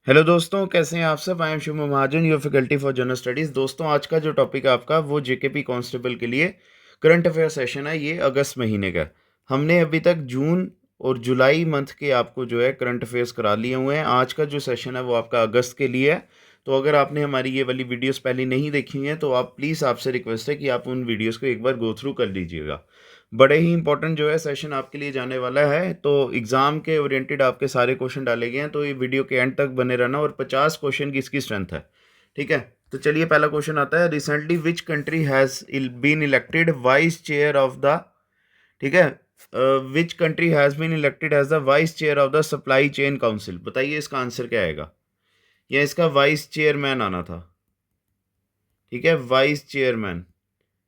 Hello दोस्तों, कैसे हैं आप सब। I am Shubh Mahajan, your faculty for general studies. दोस्तों, आज का जो टॉपिक है आपका वो जेकेपी कांस्टेबल के लिए करंट अफेयर सेशन है। ये अगस्त महीने का। हमने अभी तक जून और जुलाई मंथ के आपको जो है करंट अफेयर्स करा लिए हुए हैं। आज का जो सेशन है वो आपका अगस्त के लिए है। तो अगर आपने हमारी ये वाली वीडियोस पहले नहीं देखी हैं तो आप प्लीज़, आपसे रिक्वेस्ट है कि आप उन वीडियोस को एक बार गो थ्रू कर लीजिएगा। बड़े ही इंपॉर्टेंट जो है सेशन आपके लिए जाने वाला है। तो एग्ज़ाम के ओरिएंटेड आपके सारे क्वेश्चन डाले गए हैं, तो ये वीडियो के एंड तक बने रहना। और 50 क्वेश्चन की इसकी स्ट्रेंथ है। ठीक है, तो चलिए पहला क्वेश्चन आता है। Recently which country has been elected vice chair of the, ठीक है, which country has been elected as the vice chair of the supply chain council. बताइए इसका आंसर क्या आएगा, या इसका वाइस चेयरमैन आना था। ठीक है, वाइस चेयरमैन।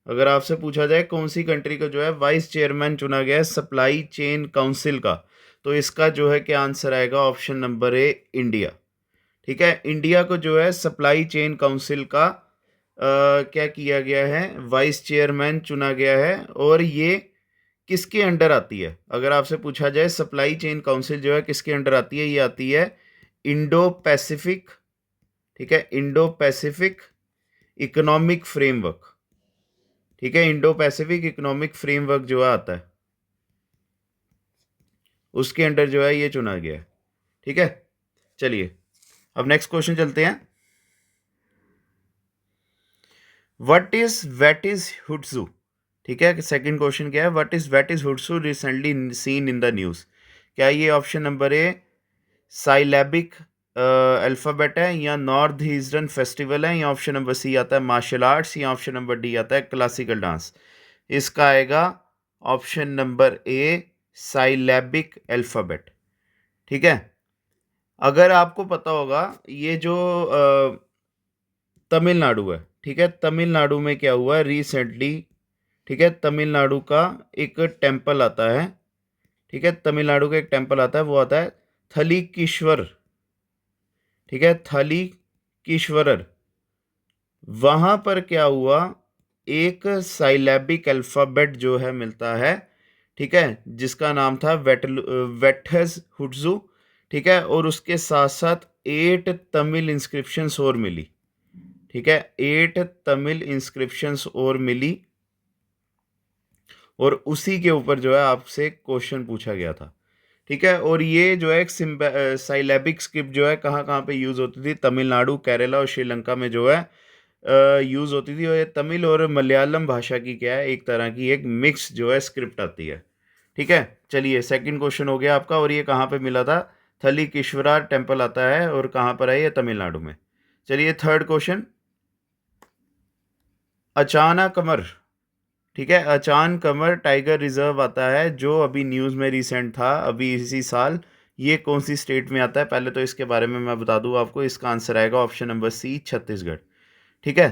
अगर आपसे पूछा जाए कौन सी कंट्री का जो है वाइस चेयरमैन चुना गया है सप्लाई चेन काउंसिल का, तो इसका जो है क्या आंसर आएगा, ऑप्शन नंबर ए, इंडिया। ठीक है, इंडिया को जो है सप्लाई चेन काउंसिल का क्या किया गया है, वाइस चेयरमैन चुना गया है। और ये किसके अंडर आती है, अगर आपसे पूछा जाए सप्लाई चेन काउंसिल जो है किसके अंडर आती है, ये आती है इंडो पैसिफिक। ठीक है, इंडो पैसिफिक इकोनॉमिक फ्रेमवर्क। ठीक है, इंडो पैसिफिक इकोनॉमिक फ्रेमवर्क जो है आता है, उसके अंडर जो है ये चुना गया है। ठीक है, चलिए अब नेक्स्ट क्वेश्चन चलते हैं। व्हाट इज वेट इज हुड्सू। ठीक है, सेकंड क्वेश्चन क्या है, व्हाट इज हुड्सू recently seen in the news. क्या ये option number A syllabic alphabet है, या नॉर्थ ईस्टर्न फेस्टिवल है, या ऑप्शन नंबर सी आता है मार्शल आर्ट्स, या ऑप्शन नंबर डी आता है क्लासिकल डांस। इसका आएगा option number A syllabic alphabet. ठीक है, अगर आपको पता होगा ये जो तमिलनाडु है, ठीक है, तमिलनाडु में क्या हुआ रिसेंटली। ठीक है, तमिलनाडु का एक टेम्पल आता है। ठीक है, तमिलनाडु का एक टेम्पल आता है, वो आता है थलीकीश्वर। ठीक है, थलीकीश्वरर। वहाँ पर क्या हुआ, एक साइलैबिक अल्फ़ाबेट जो है मिलता है। ठीक है, जिसका नाम था वेटहस हुड्सू। ठीक है, और उसके साथ साथ 8 तमिल इंस्क्रिप्शंस और मिली। ठीक है, 8 तमिल इंस्क्रिप्शंस और मिली, और उसी के ऊपर जो है आपसे क्वेश्चन पूछा गया था। ठीक है, और ये जो है एक साइलैबिक स्क्रिप्ट जो है कहाँ कहाँ पे यूज़ होती थी, तमिलनाडु, केरला और श्रीलंका में जो है यूज़ होती थी। और ये तमिल और मलयालम भाषा की क्या है, एक तरह की एक मिक्स जो है स्क्रिप्ट आती है। ठीक है, चलिए सेकंड क्वेश्चन हो गया आपका। और ये कहाँ पे मिला था, थलीकेश्वरा टेम्पल आता है, और कहाँ पर है ये, तमिलनाडु में। चलिए थर्ड क्वेश्चन, अचाना कमर। ठीक है, अचान कमर टाइगर रिजर्व आता है जो अभी न्यूज़ में रिसेंट था, अभी इसी साल। ये कौन सी स्टेट में आता है, पहले तो इसके बारे में मैं बता दूं आपको। इसका आंसर आएगा ऑप्शन नंबर सी, छत्तीसगढ़। ठीक है,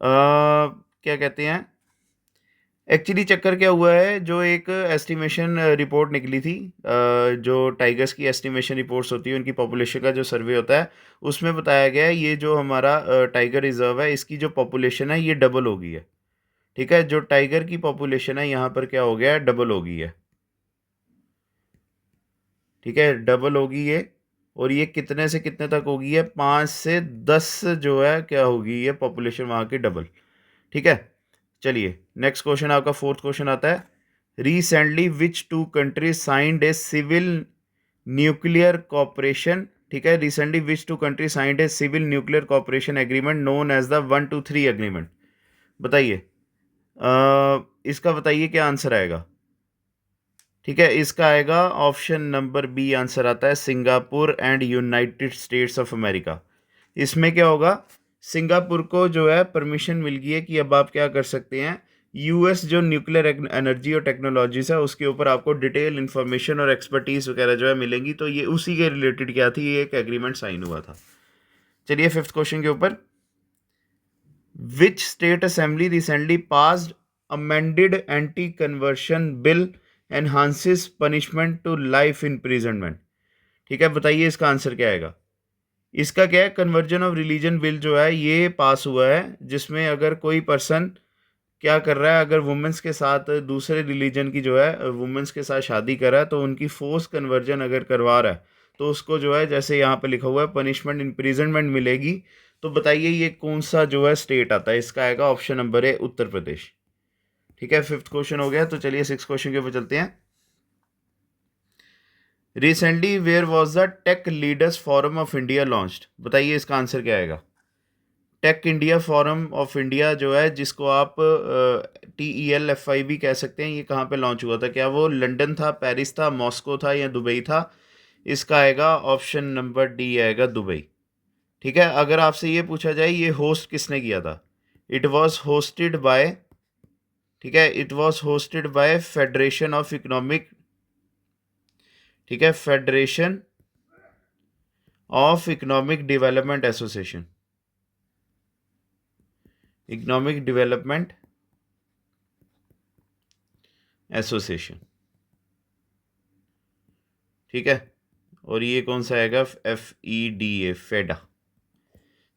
क्या कहते हैं, एक्चुअली चक्कर क्या हुआ है, जो एक एस्टिमेशन रिपोर्ट निकली थी, जो टाइगर्स की एस्टिमेशन रिपोर्ट्स होती है, उनकी पॉपुलेशन का जो सर्वे होता है, उसमें बताया गया है ये जो हमारा टाइगर रिजर्व है, इसकी जो पॉपुलेशन है ये डबल हो गई है। ठीक है, जो टाइगर की पॉपुलेशन है यहाँ पर क्या हो गया है, डबल हो गई है। ठीक है, डबल हो गई है। और ये कितने से कितने तक होगी है, 5 से 10 जो है क्या होगी ये पॉपुलेशन वहाँ की डबल। ठीक है, चलिए नेक्स्ट क्वेश्चन आपका फोर्थ क्वेश्चन आता है। Recently which two countries signed a civil nuclear cooperation. ठीक है, recently which two country signed a civil nuclear cooperation agreement known as the 123 agreement. बताइए, इसका बताइए क्या आंसर आएगा। ठीक है, इसका आएगा ऑप्शन नंबर बी, आंसर आता है Singapore and United States of America. इसमें क्या होगा, सिंगापुर को जो है परमिशन मिल गई है कि अब आप क्या कर सकते हैं, यूएस जो न्यूक्लियर एनर्जी और टेक्नोलॉजीज है उसके ऊपर आपको डिटेल इन्फॉर्मेशन और एक्सपर्टीज वगैरह जो है मिलेंगी। तो ये उसी के रिलेटेड क्या थी, ये एक एग्रीमेंट साइन हुआ था। चलिए फिफ्थ क्वेश्चन के ऊपर, which state assembly recently passed amended anti conversion bill enhances punishment to life imprisonment. ठीक है, बताइए इसका आंसर क्या आएगा। इसका क्या है, कन्वर्जन ऑफ रिलीजन बिल जो है ये पास हुआ है, जिसमें अगर कोई पर्सन क्या कर रहा है, अगर वुमेंस के साथ दूसरे रिलीजन की जो है वुमेंस के साथ शादी कर रहा है, तो उनकी फोर्स कन्वर्जन अगर करवा रहा है, तो उसको जो है जैसे यहाँ पे लिखा हुआ है पनिशमेंट इम्प्रिजनमेंट मिलेगी। तो बताइए ये कौन सा जो है स्टेट आता है, इसका आएगा ऑप्शन नंबर ए उत्तर प्रदेश। ठीक है, 5th क्वेश्चन हो गया। तो चलिए 6th क्वेश्चन के ऊपर चलते हैं। Recently where was the tech leaders forum of India launched, बताइए इसका आंसर क्या आएगा। Tech India forum of India जो है, जिसको आप TELFI भी कह सकते हैं, ये कहाँ पे लॉन्च हुआ था? क्या वो लंदन था, पेरिस था, मॉस्को था या दुबई था? इसका आएगा ऑप्शन नंबर डी आएगा दुबई। ठीक है, अगर आपसे ये पूछा जाए ये होस्ट किसने किया था, इट वॉज होस्टेड बाय, ठीक है, it was hosted by federation of economic, ठीक है, federation of economic development association, economic development association. ठीक है, और ये कौन सा आएगा? FEDA, फेडा।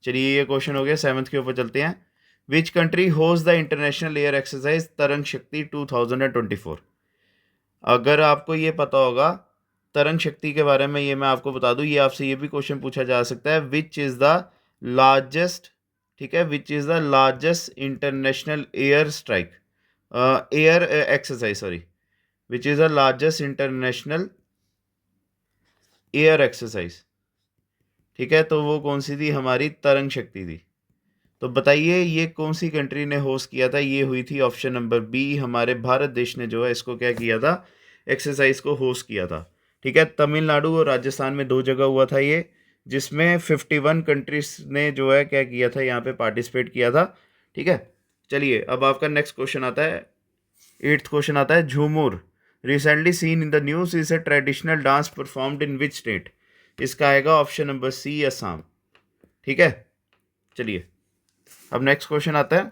चलिए ये क्वेश्चन हो गया। 7th के ऊपर चलते हैं। Which country host the international air exercise तरंग शक्ति 2024? अगर आपको ये पता होगा तरंग शक्ति के बारे में, ये मैं आपको बता दूं, ये आपसे ये भी क्वेश्चन पूछा जा सकता है, विच इज़ द लार्जेस्ट, ठीक है, which is the largest international air strike, air exercise, sorry, which is the largest international air exercise. ठीक है, तो वो कौन सी थी? हमारी तरंग शक्ति थी। तो बताइए ये कौन सी कंट्री ने होस्ट किया था? ये हुई थी ऑप्शन नंबर बी, हमारे भारत देश ने जो है इसको क्या किया था, एक्सरसाइज को होस्ट किया था। ठीक है, तमिलनाडु और राजस्थान में 2 जगह हुआ था ये, जिसमें 51 कंट्रीज ने जो है क्या किया था, यहाँ पे पार्टिसिपेट किया था। ठीक है, चलिए अब आपका नेक्स्ट क्वेश्चन आता है। 8th क्वेश्चन आता है। झूमर recently seen in the news is a traditional dance performed in which state? इसका आएगा ऑप्शन नंबर सी, असम। ठीक है, चलिए अब नेक्स्ट क्वेश्चन आता है।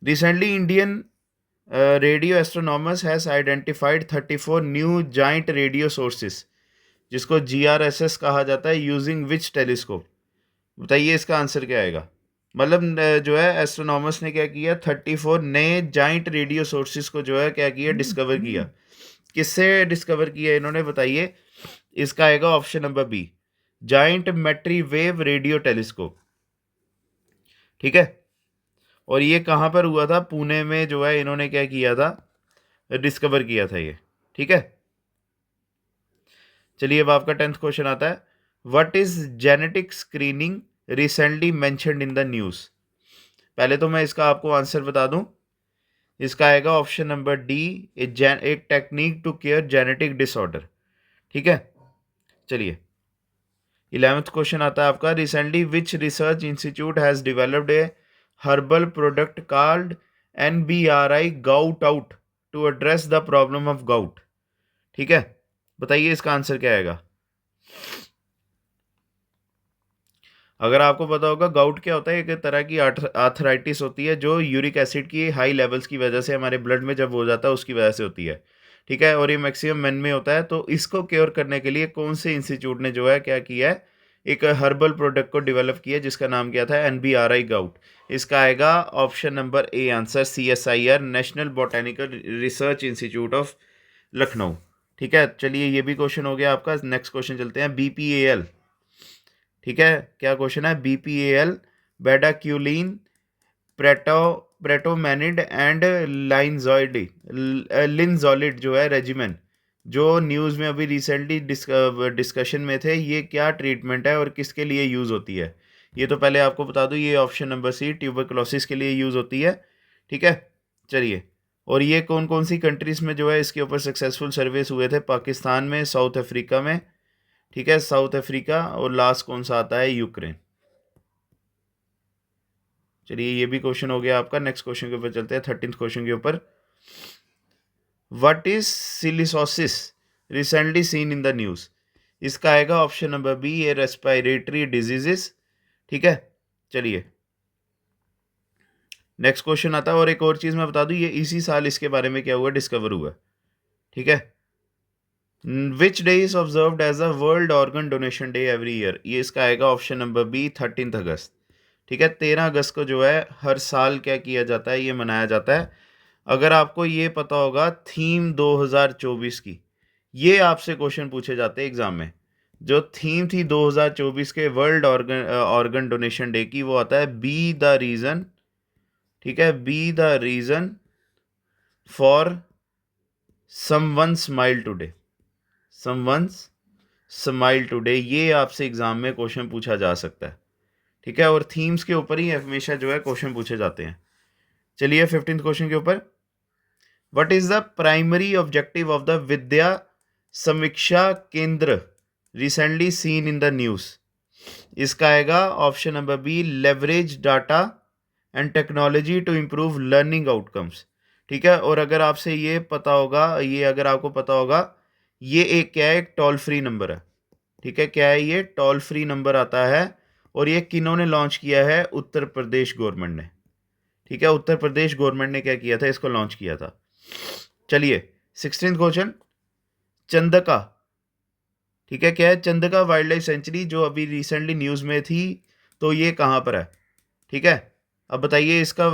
Recently Indian radio astronomers has identified 34 new giant radio sources, जिसको GRSS कहा जाता है, यूजिंग विच टेलीस्कोप? बताइए इसका आंसर क्या आएगा। मतलब जो है एस्ट्रोनॉमर्स ने क्या किया, 34 नए जाइंट रेडियो सोर्सेस को जो है क्या किया, डिस्कवर किया। किससे डिस्कवर किया इन्होंने, बताइए। इसका आएगा option number B, giant metre wave radio telescope. ठीक है, और ये कहाँ पर हुआ था? पुणे में जो है इन्होंने क्या किया था, डिस्कवर किया था ये। ठीक है, चलिए अब आपका 10th क्वेश्चन आता है। What is genetic screening recently mentioned in the news? पहले तो मैं इसका आपको आंसर बता दूं, इसका आएगा ऑप्शन नंबर डी, एक technique to care genetic disorder. ठीक है, चलिए 11th क्वेश्चन आता है आपका। Recently which research institute has developed a herbal product called NBRI gout out to address the problem of gout? ठीक है, बताइए इसका आंसर क्या आएगा। अगर आपको पता होगा गाउट क्या होता है, एक तरह की आर्थराइटिस होती है जो यूरिक एसिड की हाई लेवल्स की वजह से हमारे ब्लड में जब हो जाता है उसकी वजह से होती है। ठीक है, और ये मैक्सिमम मेन में होता है। तो इसको क्योर करने के लिए कौन से इंस्टीट्यूट ने जो है क्या किया है, एक हर्बल प्रोडक्ट को डेवलप किया जिसका नाम क्या था, NBRI गाउट। इसका आएगा option number A answer, CSIR, national botanical research institute of Lucknow. ठीक है, चलिए ये भी क्वेश्चन हो गया आपका। नेक्स्ट क्वेश्चन चलते हैं। BPAL, ठीक है, क्या क्वेश्चन है? BPAL, बेडाक्यूलिन, प्रेटो प्रेटोमेनिड एंड लिनजोलिड जो है रेजिमेन, जो न्यूज़ में अभी रिसेंटली डिस्कशन में थे, ये क्या ट्रीटमेंट है और किसके लिए यूज़ होती है? ये तो पहले आपको बता दूं, ये ऑप्शन नंबर सी, ट्यूबरकुलोसिस के लिए यूज़ होती है। ठीक है, चलिए, और ये कौन कौन सी कंट्रीज़ में जो है इसके ऊपर सक्सेसफुल सर्वेस हुए थे? पाकिस्तान में, साउथ अफ्रीका में, ठीक है, साउथ अफ्रीका, और लास्ट कौन सा आता है? यूक्रेन। चलिए ये भी क्वेश्चन हो गया आपका। नेक्स्ट क्वेश्चन के ऊपर चलते हैं, 13th क्वेश्चन के ऊपर। What is silicosis recently seen in the news? इसका आएगा ऑप्शन नंबर बी, ये रेस्पिरेटरी डिजीजेस। ठीक है, चलिए नेक्स्ट क्वेश्चन आता है। और एक और चीज़ मैं बता दूं, ये इसी साल इसके बारे में क्या हुआ, डिस्कवर हुआ। ठीक है, which day is observed as a world organ donation day every year? ये इसका आएगा ऑप्शन नंबर बी, 13 अगस्त। ठीक है, 13 अगस्त को जो है हर साल क्या किया जाता है, ये मनाया जाता है। अगर आपको ये पता होगा थीम 2024 की, ये आपसे क्वेश्चन पूछे जाते हैं एग्जाम में। जो थीम थी 2024 के वर्ल्ड ऑर्गन डोनेशन डे की, वो आता है बी द रीजन, ठीक है, B the reason for someone smile today, someone smile today, ये आपसे एग्जाम में क्वेश्चन पूछा जा सकता है, ठीक है। और थीम्स के ऊपर ही हमेशा जो है क्वेश्चन पूछे जाते हैं। चलिए 15th क्वेश्चन के ऊपर, what is the primary objective of the Vidya Samiksha Kendra recently seen in the news? इसका आएगा option number B, leverage data and technology to improve learning outcomes, ठीक है। और अगर आपसे ये पता होगा, ये अगर आपको पता होगा, ये एक क्या है, एक टोल फ्री नंबर है, ठीक है। क्या है ये? टोल फ्री नंबर आता है। और ये किन्होंने लॉन्च किया है? उत्तर प्रदेश गवर्नमेंट ने, ठीक है। उत्तर प्रदेश गवर्नमेंट ने क्या किया था? इसको लॉन्च किया था। चलिए 16th क्वेश्चन, चंदका, ठीक है, क्या है? चंदका वाइल्ड लाइफ सेंचुरी जो अभी रिसेंटली न्यूज़ में थी, तो ये कहाँ पर है, ठीक है। अब बताइए इसका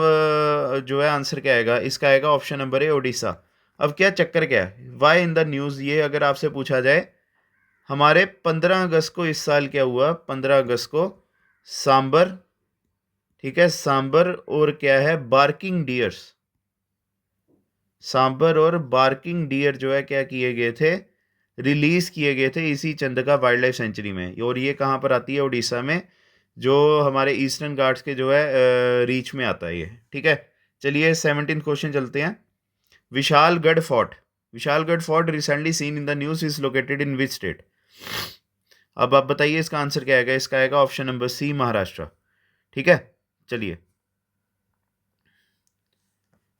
जो है आंसर क्या आएगा? इसका आएगा ऑप्शन नंबर ए, ओडिशा। अब क्या चक्कर क्या है, वाई इन द न्यूज़, ये अगर आपसे पूछा जाए, हमारे 15 अगस्त को इस साल क्या हुआ? 15 अगस्त को सांबर, ठीक है, सांबर और क्या है, बार्किंग डियर्स, सांबर और बार्किंग डियर जो है क्या किए गए थे? रिलीज किए गए थे इसी चंदका वाइल्ड लाइफ सेंचुरी में। और ये कहाँ पर आती है? उड़ीसा में, जो हमारे ईस्टर्न घाट्स के जो है रीच में आता है ये, ठीक है। चलिए 17th क्वेश्चन चलते हैं, Vishalgarh fort, Vishalgarh fort recently seen in the news is located in which state? अब आप बताइए इसका आंसर क्या आएगा? इसका आएगा ऑप्शन नंबर सी, महाराष्ट्र, ठीक है। चलिए,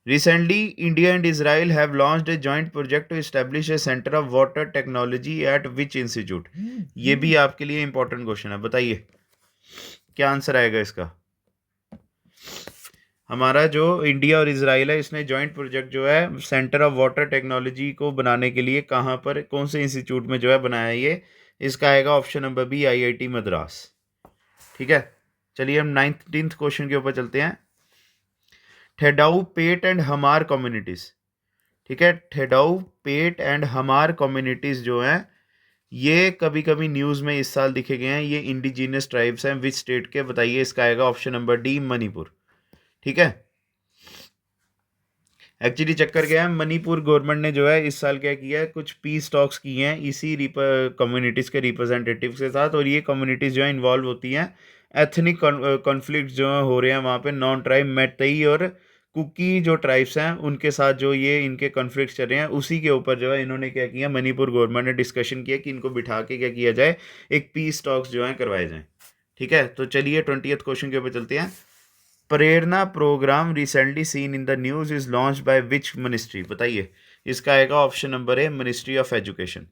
recently India and Israel have launched a joint project to establish a center of water technology at which institute? ये भी आपके लिए इंपॉर्टेंट क्वेश्चन है, बताइए क्या आंसर आएगा इसका? हमारा जो इंडिया और इजराइल है, इसने जॉइंट प्रोजेक्ट जो है सेंटर ऑफ वाटर टेक्नोलॉजी को बनाने के लिए कहाँ पर, कौन से इंस्टीट्यूट में जो है बनाया है ये? इसका आएगा option number B, IIT Madras, ठीक है। चलिए हम 19th क्वेश्चन के ऊपर चलते हैं, ठेडाऊ पेट एंड हमार कम्युनिटीज़, ठीक है। ठेडाऊ पेट एंड हमार कम्युनिटीज़ जो हैं, ये कभी कभी न्यूज़ में इस साल दिखे गए हैं। ये इंडिजीनियस ट्राइब्स हैं विच स्टेट के? बताइए इसका आएगा ऑप्शन नंबर डी, मणिपुर, ठीक है। एक्चुअली चक्कर क्या है, मणिपुर गवर्नमेंट ने जो है इस साल क्या किया है, कुछ पीस टॉक्स किए हैं इसी कम्युनिटीज़ के रिप्रेजेंटेटिव्स के साथ। और ये कम्युनिटीज़ जो है इन्वॉल्व होती हैं, एथनिक कॉन्फ्लिक्ट जो हो रहे हैं वहाँ पे, नॉन ट्राइब मैतेई और कुकी जो ट्राइब्स हैं उनके साथ जो ये इनके कॉन्फ्लिक्ट चल रहे हैं, उसी के ऊपर जो है इन्होंने क्या किया, मणिपुर गवर्नमेंट ने डिस्कशन किया कि इनको बिठा के क्या किया जाए, एक पीस टॉक्स जो है करवाए जाएँ, ठीक है। तो चलिए 20th क्वेश्चन के ऊपर चलते हैं, Prerna programme recently seen in the news is launch by which ministry? बताइए इसका आएगा option number A, ministry of education,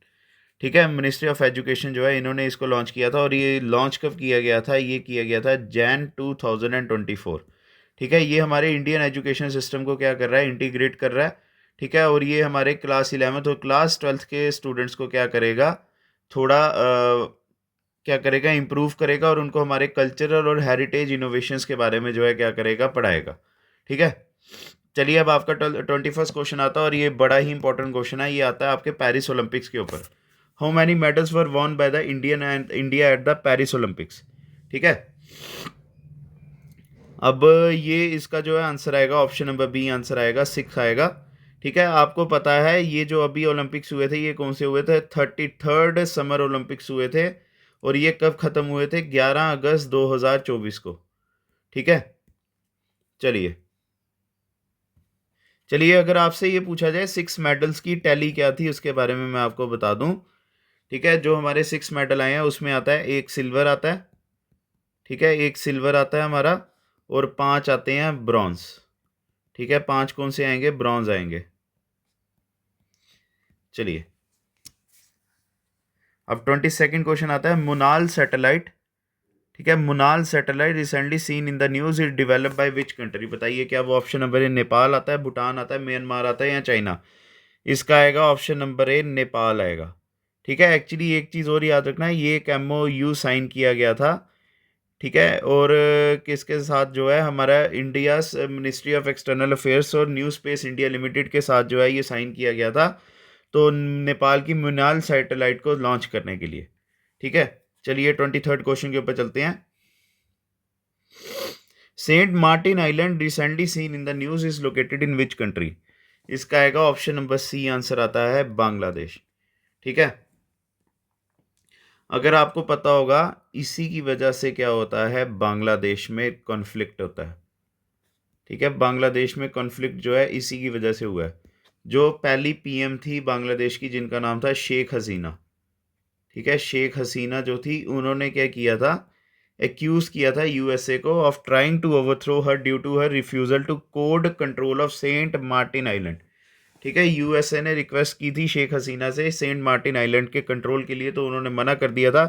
ठीक है। मिनिस्ट्री ऑफ एजुकेशन जो है इन्होंने इसको लॉन्च किया था। और ये लॉन्च कब किया गया था? ये किया गया था जैन 2024, ठीक है। ये हमारे इंडियन एजुकेशन सिस्टम को क्या कर रहा है, इंटीग्रेट कर रहा है, ठीक है। और ये हमारे क्लास 11th और क्लास 12th के स्टूडेंट्स को क्या करेगा, थोड़ा क्या करेगा, इम्प्रूव करेगा, और उनको हमारे कल्चरल और हेरिटेज इनोवेशंस के बारे में जो है क्या करेगा, पढ़ाएगा, ठीक है। चलिए अब आपका 21st क्वेश्चन आता है, और ये बड़ा ही इंपॉर्टेंट क्वेश्चन है। ये आता है आपके पेरिस ओलंपिक्स के ऊपर, how many medals were won by the India at the Paris Olympics, ठीक है। अब ये इसका जो है आंसर आएगा ऑप्शन नंबर बी, आंसर आएगा 6 आएगा, ठीक है। आपको पता है ये जो अभी ओलंपिक्स हुए थे, ये कौन से हुए थे? 33rd समर ओलंपिक्स हुए थे। और ये कब ख़त्म हुए थे? 11 अगस्त 2024 को, ठीक है। चलिए चलिए अगर आपसे ये पूछा जाए 6 मेडल्स की टैली क्या थी, उसके बारे में मैं आपको बता दूं, ठीक है। जो हमारे 6 मेडल आए हैं उसमें आता है, एक सिल्वर आता है, ठीक है, एक सिल्वर आता है हमारा, और 5 आते हैं ब्रॉन्ज, ठीक है। 5 कौन से आएंगे? ब्रॉन्ज आएंगे। चलिए अब 22nd क्वेश्चन आता है, मुनाल सैटेलाइट, ठीक है। Munal satellite recently seen in the news is developed by which country? बताइए क्या वो ऑप्शन नंबर ए नेपाल आता है, भूटान आता है, म्यांमार आता है, या चाइना? इसका आएगा ऑप्शन नंबर ए, नेपाल आएगा, ठीक है। एक्चुअली एक चीज़ और याद रखना है, ये एक MOU साइन किया गया था, ठीक है। और किसके साथ जो है, हमारा India ministry of external affairs और न्यू स्पेस इंडिया लिमिटेड के साथ जो है ये साइन किया गया था तो नेपाल की मुनाल सैटेलाइट को लॉन्च करने के लिए। ठीक है, चलिए 23rd क्वेश्चन के ऊपर चलते हैं। Saint martin island recently seen in the news is located in which country? इसका आएगा ऑप्शन नंबर सी, आंसर आता है बांग्लादेश। ठीक है, अगर आपको पता होगा इसी की वजह से क्या होता है, बांग्लादेश में कॉन्फ्लिक्ट होता है। ठीक है, बांग्लादेश में कॉन्फ्लिक्ट जो है इसी की वजह से हुआ है। जो पहली पीएम थी बांग्लादेश की, जिनका नाम था शेख हसीना। ठीक है, शेख हसीना जो थी, उन्होंने क्या किया था, एक्यूज किया था यूएसए को of trying to overthrow her due to her refusal to code control of saint martin island. ठीक है, यूएसए ने रिक्वेस्ट की थी शेख हसीना से सेंट मार्टिन आइलैंड के कंट्रोल के लिए, तो उन्होंने मना कर दिया था।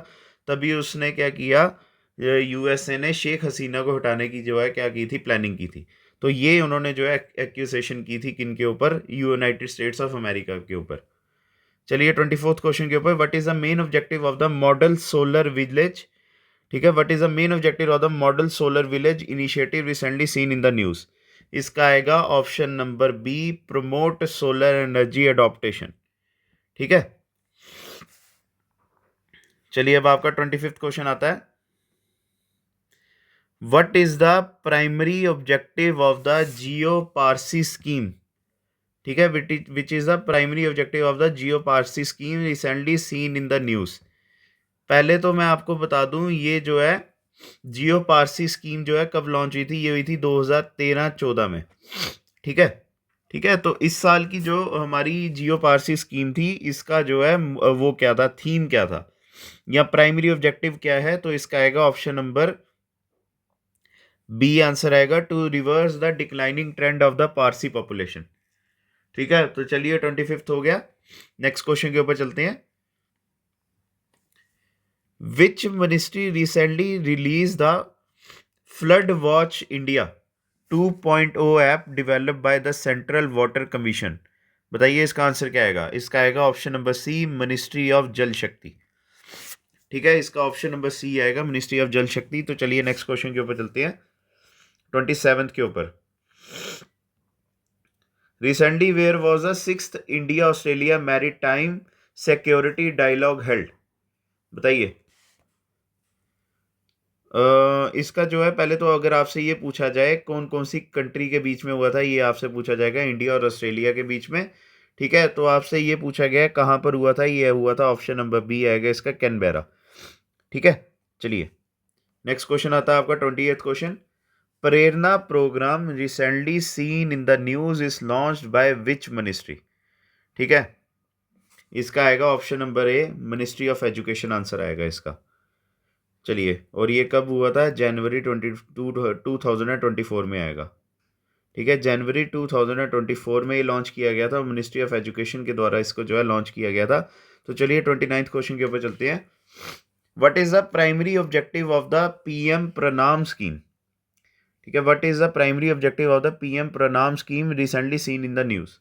तभी उसने क्या किया, यूएसए ने शेख हसीना को हटाने की जो है क्या की थी, प्लानिंग की थी। तो ये उन्होंने जो है एक्यूजेशन की थी किन के ऊपर, यूनाइटेड स्टेट्स ऑफ अमेरिका के ऊपर। चलिए 24th क्वेश्चन के ऊपर, what is the main objective of the model solar village? ठीक है, what is the main objective of the model solar village initiative recently seen in the news? इसका आएगा option number B, promote solar energy adoption. ठीक है, चलिए अब आपका 25th question आता है। What is the primary objective of the Jiyo Parsi scheme? ठीक है, which is the primary objective of the Jiyo Parsi scheme recently seen in the news? पहले तो मैं आपको बता दूं, ये जो है जियो पारसी स्कीम जो है कब लॉन्च हुई थी, ये हुई थी 2013-14 में। ठीक है, ठीक है, तो इस साल की जो हमारी जियो पारसी स्कीम थी, इसका जो है वो क्या था, थीम क्या था, या प्राइमरी ऑब्जेक्टिव क्या है? तो इसका आएगा ऑप्शन नंबर बी, आंसर आएगा to reverse the declining trend of the Parsi population. ठीक है, तो चलिए 25th हो गया। नेक्स्ट क्वेश्चन के ऊपर चलते हैं। Which ministry recently release the flood watch India 2.0 app developed by the central water commission? बताइए इसका आंसर क्या आएगा? इसका आएगा option number C, ministry of Jal Shakti. ठीक है, इसका ऑप्शन नंबर सी आएगा, मिनिस्ट्री ऑफ जल शक्ति। तो चलिए नेक्स्ट क्वेश्चन के ऊपर चलते हैं, 27th के ऊपर। Recently where was the 6th India Australia maritime security dialogue held? बताइए। इसका जो है, पहले तो अगर आपसे ये पूछा जाए कौन कौन सी कंट्री के बीच में हुआ था, ये आपसे पूछा जाएगा इंडिया और ऑस्ट्रेलिया के बीच में। ठीक है, तो आपसे ये पूछा गया कहाँ पर हुआ था, ये हुआ था ऑप्शन नंबर बी आएगा इसका, कैनबेरा। ठीक है, चलिए नेक्स्ट क्वेश्चन आता है आपका 28th question. Prerna programme recently seen in the news is launched by which ministry? ठीक है, इसका आएगा option number A, ministry of education, answer आएगा इसका। चलिए, और ये कब हुआ था? जनवरी 2024 में आएगा। ठीक है, जनवरी 2024 में ये लॉन्च किया गया था, मिनिस्ट्री ऑफ एजुकेशन के द्वारा इसको जो है लॉन्च किया गया था। तो चलिए 29th क्वेश्चन के ऊपर चलते हैं। What is the primary objective of the PM Pranam scheme? ठीक है, what is the primary objective of the PM Pranam scheme recently seen in the news?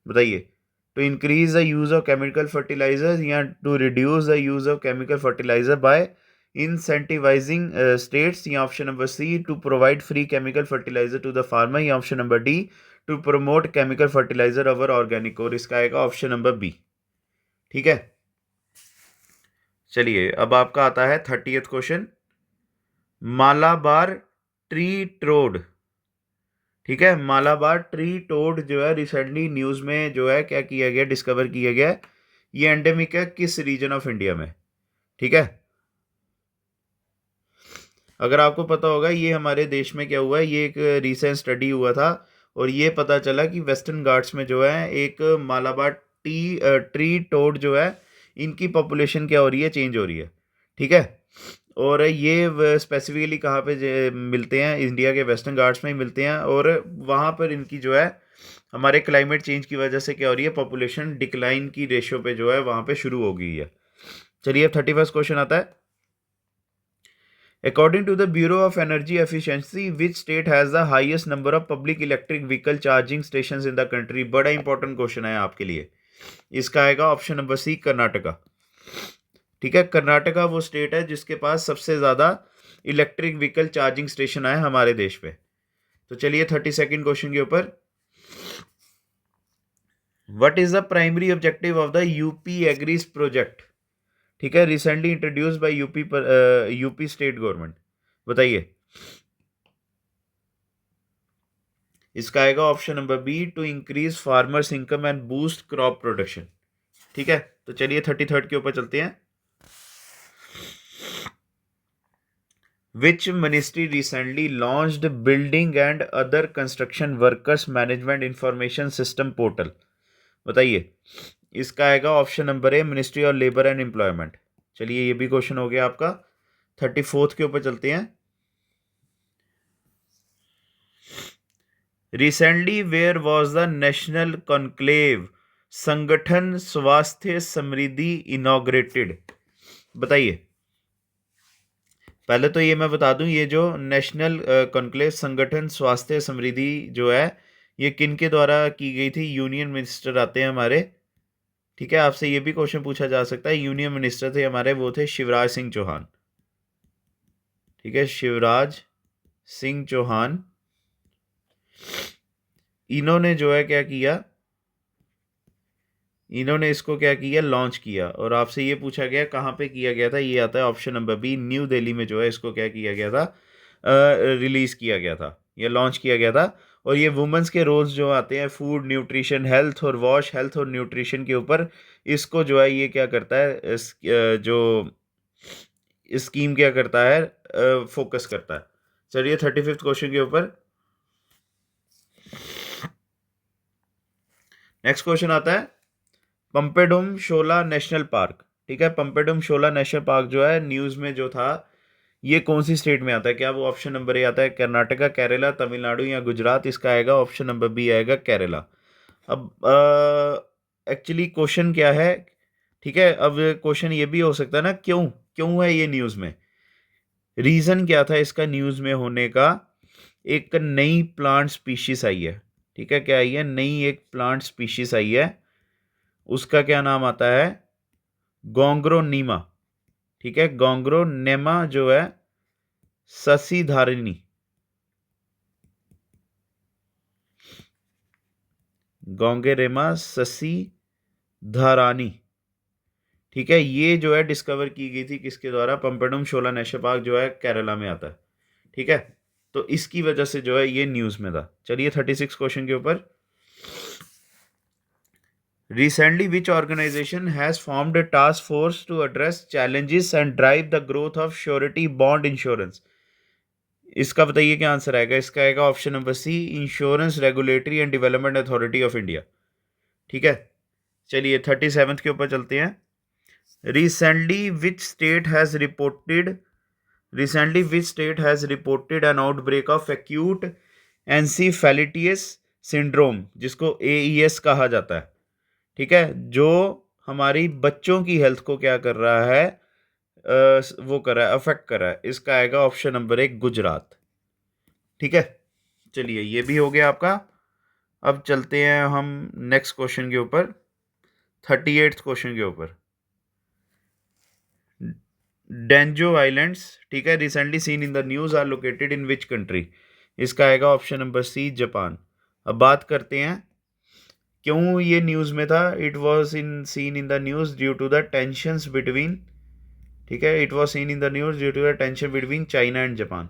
बताइए। To increase the use of chemical fertilisers, या to reduce the use of chemical fertiliser by incentivising states, या option number C to provide free chemical fertiliser to the farmer, या option number D to promote chemical fertiliser over organic. और इसका आएगा option number B. ठीक है, चलिए अब आपका आता है 30th question. Malabar tree toad, ठीक है, मालाबार ट्री टोड जो है रिसेंटली न्यूज में जो है क्या किया गया, डिस्कवर किया गया है। ये एंडेमिक है किस रीजन ऑफ इंडिया में? ठीक है, अगर आपको पता होगा ये हमारे देश में क्या हुआ है, ये एक रिसेंट स्टडी हुआ था, और ये पता चला कि वेस्टर्न घाट्स में जो है एक मालाबार ट्री टोड जो है, इनकी पॉपुलेशन क्या हो रही है, चेंज हो रही है। ठीक है, और ये स्पेसिफिकली कहाँ पे मिलते हैं, इंडिया के वेस्टर्न घाट्स में ही मिलते हैं, और वहाँ पर इनकी जो है हमारे क्लाइमेट चेंज की वजह से क्या हो रही है, पॉपुलेशन डिक्लाइन की रेशियो पे जो है वहाँ पे शुरू हो गई है। चलिए अब 31st क्वेश्चन आता है। According to the Bureau of Energy Efficiency, which state has the highest number of public electric vehicle charging stations in the country? बड़ा इंपॉर्टेंट क्वेश्चन है आपके लिए। इसका आएगा ऑप्शन नंबर सी, कर्नाटका। ठीक है, कर्नाटका वो स्टेट है जिसके पास सबसे ज़्यादा इलेक्ट्रिक व्हीकल चार्जिंग स्टेशन है हमारे देश पे। तो चलिए 32nd क्वेश्चन के ऊपर। What is the primary objective of the UP agrees project? ठीक है, recently introduce by UP state government, बताइए। इसका आएगा option number B, to increase farmers income and boost crop production. ठीक है, तो चलिए 33rd के ऊपर चलते हैं। Which ministry recently launched building and other construction workers management information system portal, बताइए। इसका आएगा option number A, ministry of labour and employment. चलिए, ये भी क्वेश्चन हो गया आपका। 34th के ऊपर चलते हैं। Recently where was the national conclave Sangathan Swasthya Samriddhi inaugurated, बताइए। पहले तो ये मैं बता दूं, ये जो नेशनल कॉन्क्लेव संगठन स्वास्थ्य समृद्धि जो है, ये किन के द्वारा की गई थी? यूनियन मिनिस्टर आते हैं हमारे। ठीक है, आपसे ये भी क्वेश्चन पूछा जा सकता है। यूनियन मिनिस्टर थे हमारे, वो थे शिवराज सिंह चौहान। ठीक है, शिवराज सिंह चौहान। इन्होंने जो है क्या किया, इन्होंने इसको क्या किया, लॉन्च किया। और आपसे ये पूछा गया कहाँ पे किया गया था, ये आता है option number B, new Delhi में जो है इसको क्या किया गया था, रिलीज किया गया था, या लॉन्च किया गया था। और ये वुमेंस के रोल्स जो आते हैं, फूड, न्यूट्रिशन, हेल्थ और वॉश, हेल्थ और न्यूट्रिशन के ऊपर, इसको जो है ये क्या करता है, जो स्कीम क्या करता है, फोकस करता है। चलिए 35th क्वेश्चन के ऊपर। नेक्स्ट क्वेश्चन आता है, पंपेडुम शोला नेशनल पार्क। ठीक है, पंपेडुम शोला नेशनल पार्क जो है न्यूज़ में जो था, ये कौन सी स्टेट में आता है? क्या वो ऑप्शन नंबर ए आता है कर्नाटका, केरला, तमिलनाडु या गुजरात? इसका आएगा ऑप्शन नंबर बी, आएगा केरला। अब एक्चुअली क्वेश्चन क्या है, ठीक है, अब क्वेश्चन ये भी हो सकता है ना, क्यों क्यों है ये न्यूज़ में? रीज़न क्या था इसका न्यूज़ में होने का? एक नई प्लांट स्पीशीज आई है। ठीक है, क्या आई है? नई एक प्लांट स्पीशीज आई है, उसका क्या नाम आता है? गोंग्रोनीमा। ठीक है, गोंग्रोनेमा जो है ससीधारिणी, गोंगेरेमा ससीधारानी। ठीक है, ये जो है डिस्कवर की गई थी किसके द्वारा? पंपेडुम शोला नेशनल पार्क जो है केरला में आता है। ठीक है, तो इसकी वजह से जो है ये न्यूज़ में था। चलिए 36 क्वेश्चन के ऊपर। Recently, which organization has formed a task force to address challenges and drive the growth of surety bond insurance? इसका बताइए क्या आंसर आएगा? इसका आएगा option number C, insurance regulatory and development authority of India. ठीक है, चलिए 37th के ऊपर चलते हैं। Recently which state has reported an outbreak of acute encephalitis syndrome, जिसको एईएस कहा जाता है। ठीक है, जो हमारी बच्चों की हेल्थ को क्या कर रहा है, वो कर रहा है, अफेक्ट कर रहा है। इसका आएगा ऑप्शन नंबर एक, गुजरात। ठीक है, चलिए ये भी हो गया आपका। अब चलते हैं हम नेक्स्ट क्वेश्चन के ऊपर, 38th क्वेश्चन के ऊपर। डेंजो आइलैंड्स, ठीक है, recently seen in the news are located in which country? इसका आएगा ऑप्शन नंबर सी, जापान। अब बात करते हैं क्यों ये न्यूज़ में था। It was seen in the news due to the tensions between, ठीक है, it was seen in the news due to the tension between China and Japan.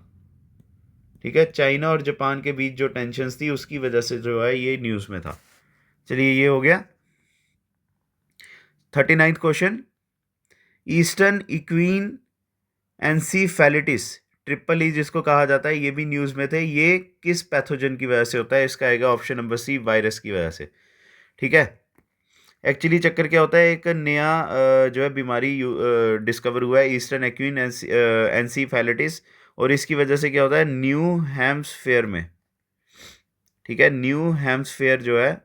ठीक है, चाइना और जापान के बीच जो टेंशंस थी उसकी वजह से जो है ये न्यूज़ में था। चलिए ये हो गया। 39th question, eastern equine encephalitis, triple E जिसको कहा जाता है, ये भी न्यूज़ में थे। ये किस पैथोजन की वजह से होता है? इसका आएगा ऑप्शन नंबर सी, वायरस की वजह से। ठीक है, एक्चुअली चक्कर क्या होता है, एक नया जो है बीमारी डिस्कवर हुआ है, ईस्टर्न एक्वीन एनसीफेलिटिस, और इसकी वजह से क्या होता है, न्यू हैम्सफेयर में। ठीक है, न्यू हैम्सफेयर जो है,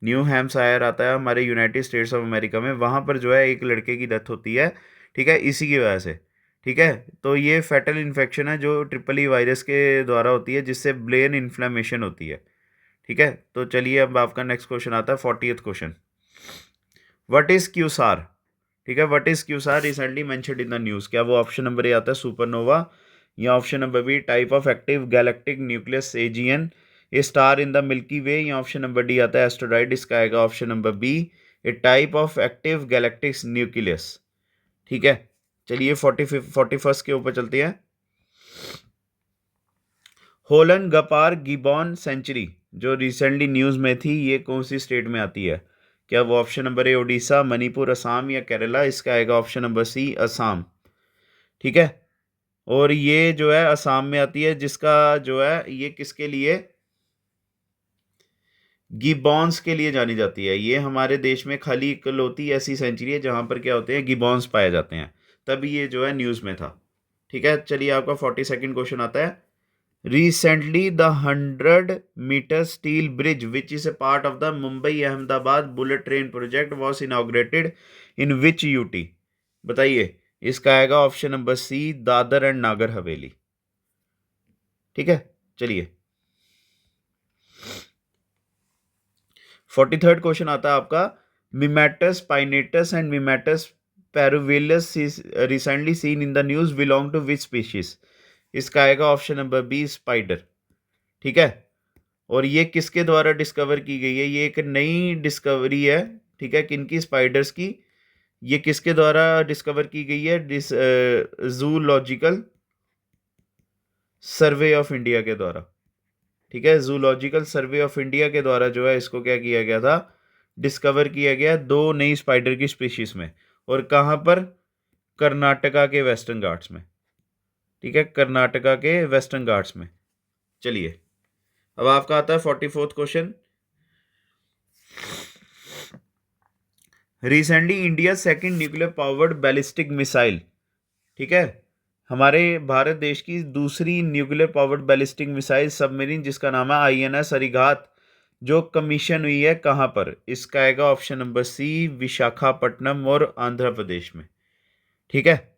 न्यू हैम्पशायर आता है हमारे यूनाइटेड स्टेट्स ऑफ अमेरिका में, वहाँ पर जो है एक लड़के की डेथ होती है। ठीक है, इसी की वजह से। ठीक है, तो ये फैटल इन्फेक्शन है जो ट्रिपल ई वायरस के द्वारा होती है, जिससे ब्रेन इन्फ्लेमेशन होती है। ठीक है, तो चलिए अब आपका नेक्स्ट क्वेश्चन आता है 40th question, what is quasar? ठीक है, what is quasar recently mentioned in the news? क्या वो ऑप्शन नंबर ए आता है सुपरनोवा, या option number B type of active galactic nucleus AGN, a star in the Milky Way, या option number D आता है एस्ट्रोइड, इसका आएगा option number B a type of active galactic nucleus. ठीक है, चलिए 41st के ऊपर चलते हैं। होलन गपार गिबॉन सेंचुरी जो रिसेंटली न्यूज़ में थी, ये कौन सी स्टेट में आती है? क्या वो ऑप्शन नंबर ए ओडिशा, मणिपुर, असम या केरला? इसका आएगा ऑप्शन नंबर सी असम। ठीक है, और ये जो है असम में आती है, जिसका जो है ये किसके लिए, गिबॉन्स के लिए जानी जाती है। ये हमारे देश में खाली इकलौती ऐसी सेंचुरी है जहाँ पर क्या होते हैं, गिबॉन्स पाए जाते हैं, तभी ये जो है न्यूज़ में था। ठीक है, चलिए आपका 42nd क्वेश्चन आता है। Recently, the 100-meter steel bridge, which is a part of the Mumbai-Ahmedabad bullet train project, was inaugurated in which UT? बताइए, इसका आएगा option number C Dadra and Nagar Haveli. ठीक है, चलिए 43rd क्वेश्चन आता है आपका। Mimetus pinnatus and Mimetus parvulus recently seen in the news belong to which species? इसका आएगा ऑप्शन नंबर बी स्पाइडर। ठीक है, और ये किसके द्वारा डिस्कवर की गई है? ये एक नई डिस्कवरी है। ठीक है, किनकी? स्पाइडर्स की। ये किसके द्वारा डिस्कवर की गई है? जूलॉजिकल सर्वे ऑफ इंडिया के द्वारा। ठीक है, जूलॉजिकल सर्वे ऑफ इंडिया के द्वारा जो है इसको क्या किया गया था, डिस्कवर किया गया 2 नई स्पाइडर की स्पीशीज में। और कहाँ पर? कर्नाटका के वेस्टर्न घाट्स में। ठीक है, कर्नाटका के वेस्टर्न घाट्स में। चलिए अब आपका आता है 44th question. Recently India second nuclear powered ballistic missile, ठीक है, हमारे भारत देश की दूसरी nuclear powered ballistic missile submarine, जिसका नाम है INS अरिघात, जो कमीशन हुई है कहाँ पर? इसका आएगा ऑप्शन नंबर सी विशाखापट्टनम और आंध्र प्रदेश में। ठीक है,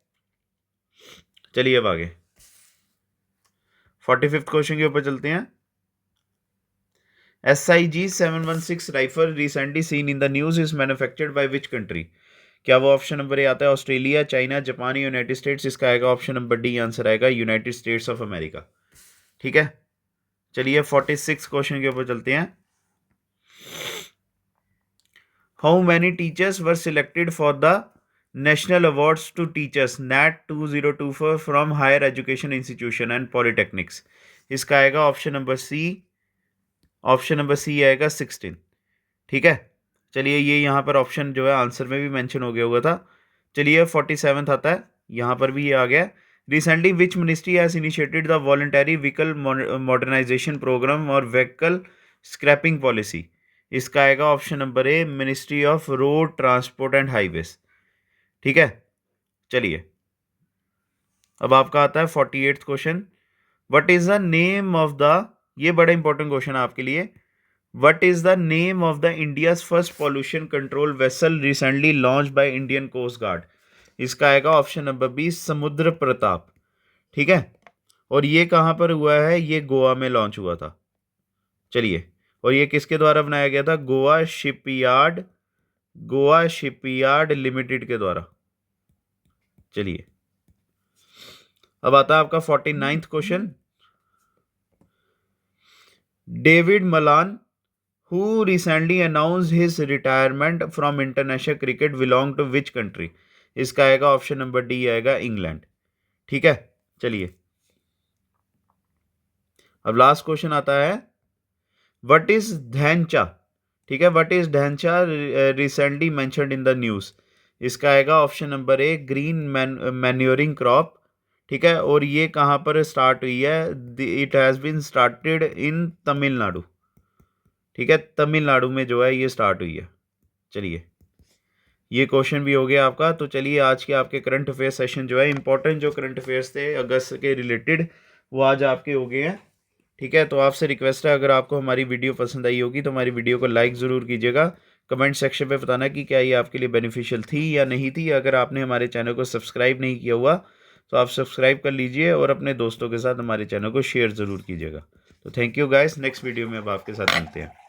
चलिए अब आगे 45th क्वेश्चन के ऊपर चलते हैं। SIG 716 rifle recently seen in the news is manufactured by which country? क्या वो ऑप्शन नंबर ए आता है Australia, China, Japan, United States? इसका आएगा ऑप्शन नंबर डी, आंसर आएगा यूनाइटेड स्टेट्स ऑफ अमेरिका। ठीक है, चलिए 46 क्वेश्चन के ऊपर चलते हैं। How many teachers were selected for the national awards to teachers NAT 2024 from higher education institution and polytechnics? इसका आएगा ऑप्शन नंबर सी, ऑप्शन नंबर सी आएगा 16। ठीक है, चलिए ये यहाँ पर ऑप्शन जो है आंसर में भी मेंशन हो गया हुआ था। चलिए 47th आता है, यहाँ पर भी ये आ गया। Recently which ministry has initiated the voluntary vehicle modernisation programme और व्हीकल स्क्रैपिंग पॉलिसी? इसका आएगा option number A ministry of road transport and highways. ठीक है, चलिए अब आपका आता है 48th question. What is the name of the, ये बड़ा इंपॉर्टेंट क्वेश्चन है आपके लिए, What is the name of the India's first pollution control vessel recently launched by Indian Coast Guard? इसका आएगा ऑप्शन नंबर बी समुद्र प्रताप। ठीक है, और ये कहाँ पर हुआ है? ये गोवा में लॉन्च हुआ था। चलिए, और ये किसके द्वारा बनाया गया था? गोवा शिपयार्ड लिमिटेड के द्वारा। चलिए अब आता है आपका 49th question. David Malan who recently announced his retirement from international cricket belong to which country? इसका आएगा ऑप्शन नंबर डी, आएगा इंग्लैंड। ठीक है, चलिए अब लास्ट क्वेश्चन आता है। What is dhaincha? ठीक है, what is dhaincha recently mentioned in the news? इसका आएगा option number A green manuring crop. ठीक है, और ये कहाँ पर स्टार्ट हुई है? It has been started in Tamil Nadu. ठीक है, तमिलनाडु में जो है ये स्टार्ट हुई है। चलिए ये क्वेश्चन भी हो गया आपका। तो चलिए आज के आपके करंट अफेयर्स सेशन जो है, इंपॉर्टेंट जो करंट अफेयर्स थे अगस्त के रिलेटेड, वो आज आपके हो गए हैं। ठीक है, तो आपसे रिक्वेस्ट है, अगर आपको हमारी वीडियो पसंद आई होगी तो हमारी वीडियो को लाइक ज़रूर कीजिएगा। कमेंट सेक्शन में बताना कि क्या ये आपके लिए बेनिफिशियल थी या नहीं थी। अगर आपने हमारे चैनल को सब्सक्राइब नहीं किया हुआ तो आप सब्सक्राइब कर लीजिए और अपने दोस्तों के साथ हमारे चैनल को शेयर ज़रूर कीजिएगा। तो thank you guys, next video में अब आपके साथ मिलते हैं।